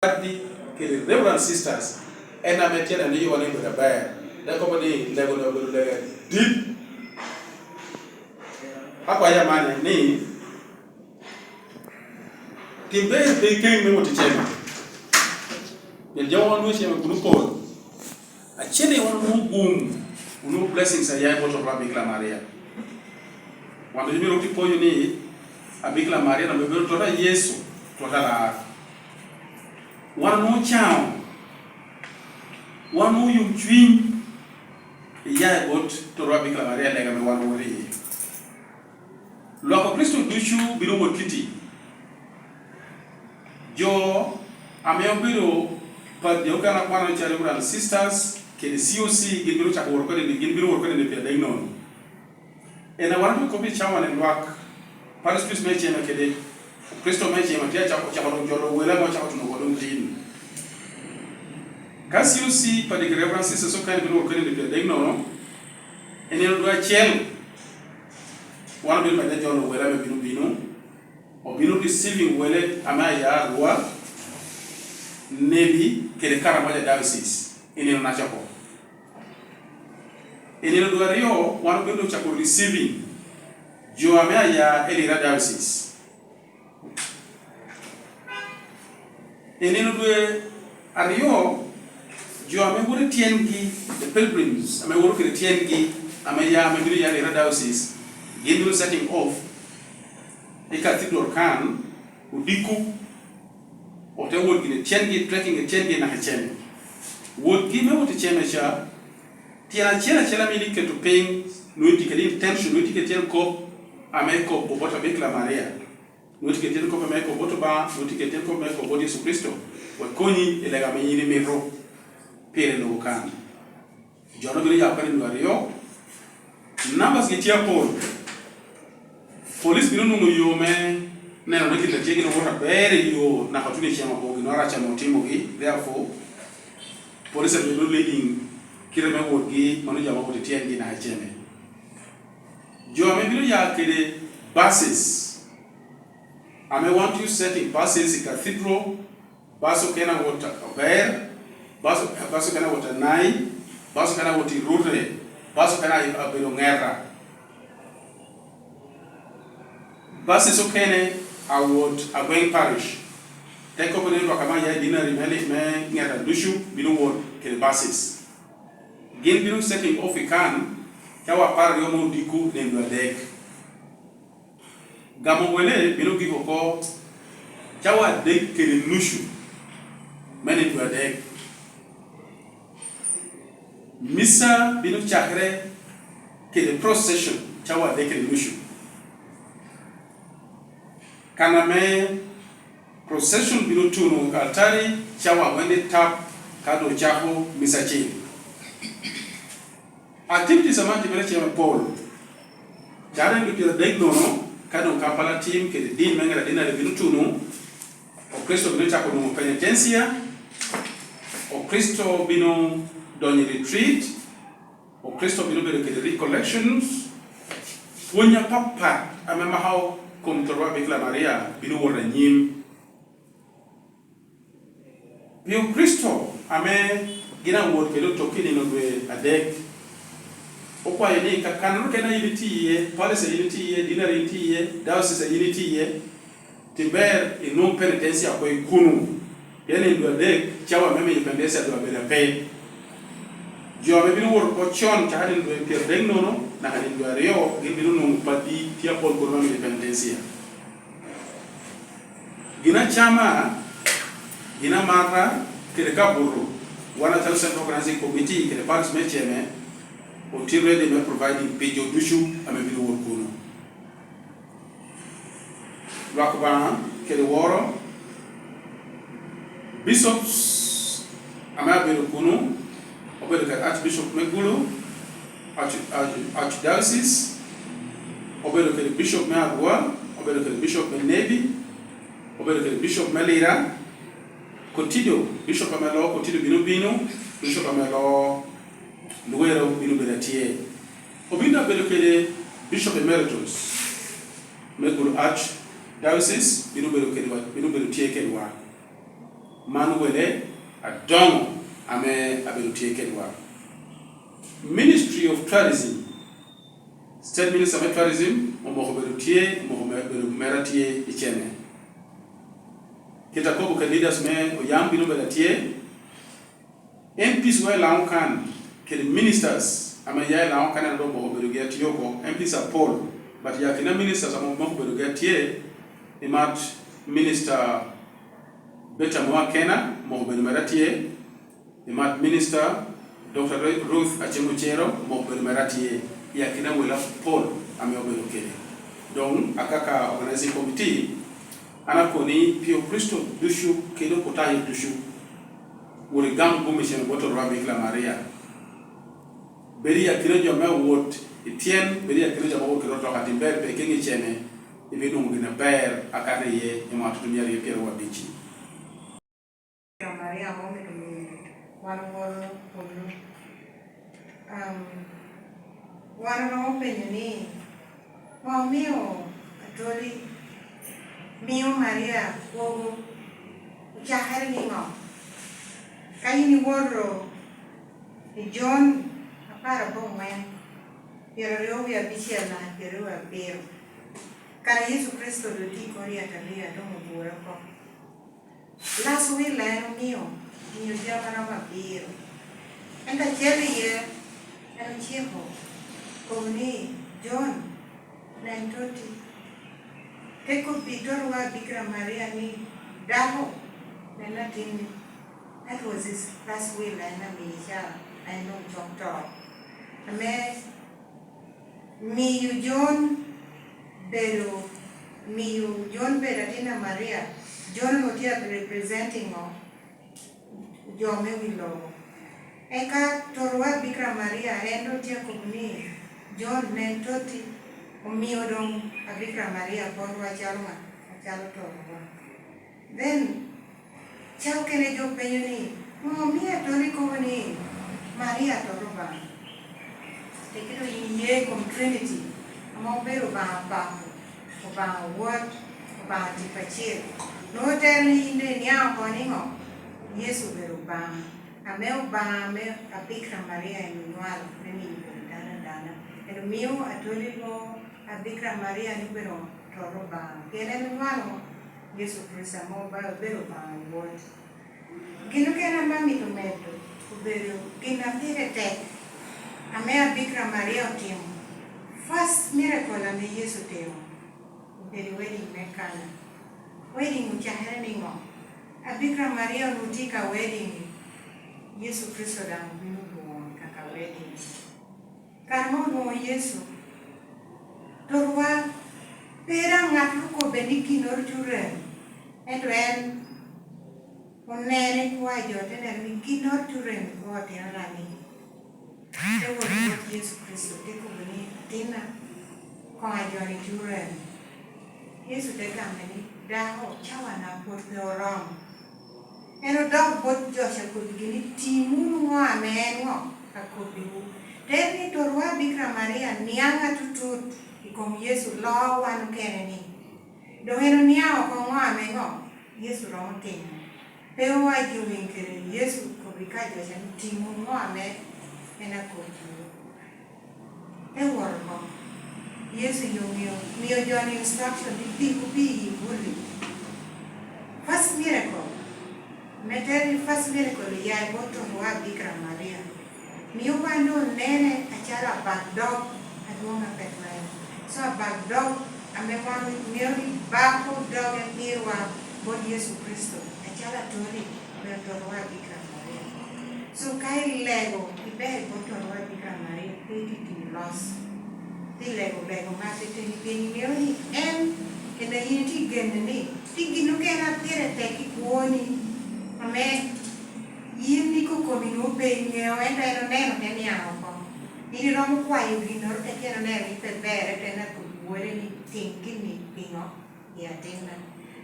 que les Reverend Sisters en a metido en ello en el bear. De como ni lego deep. Apa ya mane ni timbe de king ni motichema. El jawan no chema kunu pol. A chene won boom. Unu blessings ya moto kwa Bikira Maria. Wando jimi roti poyo ni a Bikira Maria na bebe to Yesu to la wan no chao. Wan no yum twin ya bot to Bikira Maria lega me wan wori. Loko Kristo dushu biro motiti. Jo ameobiro pa joka na kwana cha Reverend Sisters ke the COC gibiro cha worko de gibiro worko de pe dai non. Ena wan ko bi chawa ne lwak. Paris Christ me chema ke de Kristo me chema tia cha cha ro jolo wela mo cha to no godon tin. Ka COC pa de Reverend Sisters so kan biro worko de pe dai non. Ene do chel one bill by the John wherever Bino or Bino receiving wele Amaya Rua Navy Kele Caramaya diocese in El Nachapo. In El Duario, one bill chapo receiving Joamaya Elira diocese. In El Due Ario, Joame would Tiengi, the pilgrims, I may work at Tiengi, Amaya Maguria Elira diocese. Gendo setting off a cathedral can udiku or they would get a chengi trekking a chengi na chen would give me what a chemecha Tiana Chela Chela Milike to paying no ticket intention, no ticket tel cop Americo Bobota Bikla Maria, no ticket tel cop Americo Botoba, no ticket tel cop Americo Body su Cristo, or Coni Elegamini Mero Pere no can. John Villa Perin Numbers get your Paul. Police bino nungu yo me na no kile cheki no wona very yo na hatuni chama ko no ara chama timo gi therefore police are no leading kile me wogi manu jama ko tiengi na cheme jo me bino ya kele buses I may want you setting buses in cathedral baso kena water bear baso kena water nai baso kena water rure baso kena abelo ngera Buses okene award Agweng Parish. Take up the Wakamaya dinner remaining me near the Dushu below ward ke buses. Gain below setting off a can, Kawa Pariomo Diku named the deck. Gamowele below give a call, Kawa deck ke the Nushu, many to a deck. Missa below Chakre ke the procession, Kawa deck ke the Nushu. Kaname procession bilo tuno altari chawa wende tap kado chapo misachi. Activities among the village Paul. Jaren bikira degnono kado kampala team ke di mengera dina de bilo tuno o Cristo bilo chapo no penitencia o Cristo bino doni retreat o Cristo bino belo ke recollections wonya papa amema how comme Torwa Bikira Maria binu wora nyim Pio Kristo ame gina word kelo tokini no be adek okwa yeni ka kanru kena unity ye police unity ye dinner unity ye diocese unity ye tiber ino penitence ko ikunu yeni do adek chawa meme penitence do be pe jo be binu wor ko chon ta hadin do per deng nono na hadin do reo gibinu no padi tia pol ko no independencia gina chama gina mara ke kaburu wana talsen organizing committee ke Paris mecheme o tire de me providing pejo dushu ame binu wor ko no wakba ke de woro bishops ama be ko no obede ka Archbishop Megulu Archdiocese obede ka Bishop Meagwa obede ka Bishop Nebi obede ka Bishop Melira Continue Bishop Amelo continue bino Bishop Amelo Luero bino bedatie obinda bede ka Bishop Emeritus Megulu Archdiocese bino bede tie kenwa Manuele Adongo ame abelutie kedwa. Ministry of Tourism, State Minister of Tourism, omobelutie, omobelumeratie ichene. Kita kobu ke leaders me oyambi no belatie. MPs were launkan ke the ministers ama ya launkan na do mobelutie yoko. MPs are poll, but ya kina ministers ama mobelutie imat minister Beta Mwakena, Mohobelumeratie, Imat Minister Dr. Ruth Achemuchero, Mohobelumeratie, Yakina Willa Paul, Ameobelukene. Donc, Akaka Organizing Committee, Anakoni, Pio Christo, Dushu, Kedo Kotai Dushu, Urigam Bumishan, Water Rabikla Maria. Beria Kiroja Mewot, Etienne, Beria Kiroja Mawok, Rotokatimber, Peking Chene, Ibinum in a bear, Akane, Imatunia, Piero Bichi. Maria one opinion well mio atoli mio Maria wogo jahar ni ngo kai ni woro John apara bo men pero ya bisiela pero a pero cara Yesu Cristo lo di coria talia domo bura ko Last week, you llama Piro. And the jelly here, and a chico, Coney, John, Nantoti. They could be Torwa Bikra Maria ni Daho, and Latin. That was his last will, and a Misha, and no doctor. A man, me, you, John, Beru, me, you, John Beratina Maria. John was here representing John Mewilo. Eka Torwa Bikra Maria, Endo Tia Kumni, John Nentoti, Umiodong, a Bikra Maria, Porwa Chalma, a Chalotorwa. Then, Chao Kene Jo Penyuni, Mia Tori Komani, Maria Toroba. Take it to Ye com Trinity, among Beruba, Oba Word, Oba Tipachir. No telling the Nia Honingo, Yesu Beruba, a male balm, a Bikra Maria and Nual, Dana, and a meal a Toligo, a Bikra Maria Nubero, Toroba, Genemuano, Yesu Christa Mobile Beruba, word. Ginukena Mami Tomato, Uberu, Ginapire Tech, a male Bikra Maria team. First miracle and the Yesu team, the wedding mechanic. Wedding uchaheningo. A Bikra Maria nutika wedding. Yesu Kristo da mbinubu kaka wedding. Karmono Yesu. Torwa pera ngatuko beniki norture. Edwen onere kwa jote na miki norture kwa tiarani. Ewo Yesu Kristo teko beni tina kwa joni ture. Yesu teka meni Daho chawana put the wrong. And a dog bought Joshua could begin Timu Meno, a could be. Then it or what Bikra Maria, Nianga to toot, become Yesu law one Kennedy. Doheno Nia or Meno, Yesu wrong thing. Peo I doing Yesu could be Kajas and Timu Moame and a could do. They were wrong. Yesu Mio Johnny instruction, the people be bully. First miracle. Meteri first miracle, I bought to Bikra Maria. Miupano nene achara back dog at one of that man. So a back dog, a one nearly back dog and Irwa, but Yesu Christo, achara tori, where to Bikra Maria. So Kai Lego, he begged bought to Bikra Maria, pretty lost. Lego Martin Pinioni and in the unity Genani. Thinking you cannot get a take warning. A man, Yimiko coming paying you and I don't know any album. You don't quite be nor take care of it better than I could wear anything, give me being up. Yeah, dinner.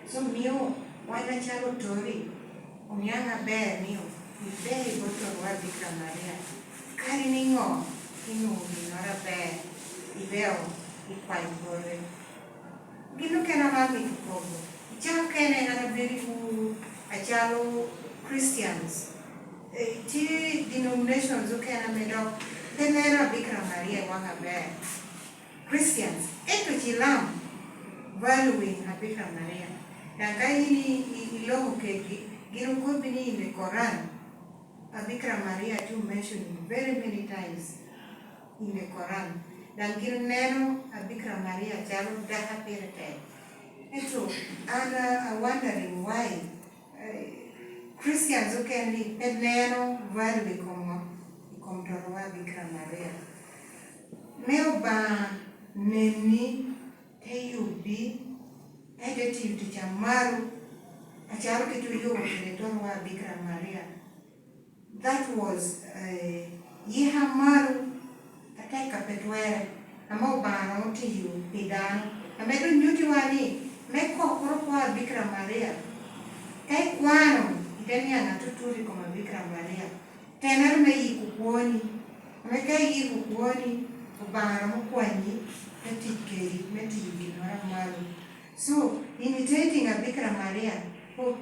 So, Mio, why the child Tori? On young bear, Mio, you very good to what Bikra Maria. Carrying on, you know, not a bear. Iveo, igual por Gino que na mami povo. Já que né na very achalo Christians, ti denominations ukena medok, tenera Bikira Maria wanga ber. Christians, eto chilam, valuing a Bikira Maria. Nanga ini ilomo ke gino kopini in the Quran, a Bikira Maria to mention very many times in the Quran. Dan gino neno a Bikira Maria chalo daha perete. Eto, I'm wondering why Christians who can be neno value come to Bikira Maria. Meo ba neni teyubi editive to Chamaru acharo kitu yo wa Bikira Maria. That was Yiha Maru ateka petwere amo ba no tiyu pidano amedo nyuti wani meko kwa Bikira Maria. Kai kwano ideni anatuturi kama Bikira Maria. Tenar me yikukuoni. Amekai yikukuoni ubara mkwani metikeri metigino maru. So imitating a Bikira Maria ho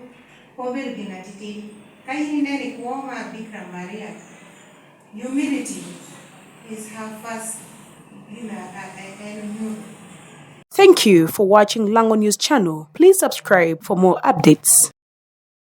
bergina titi. Kai nene kuoma Bikira Maria. Humility is her first enemy. Thank you for watching Lango News channel. Please subscribe for more updates.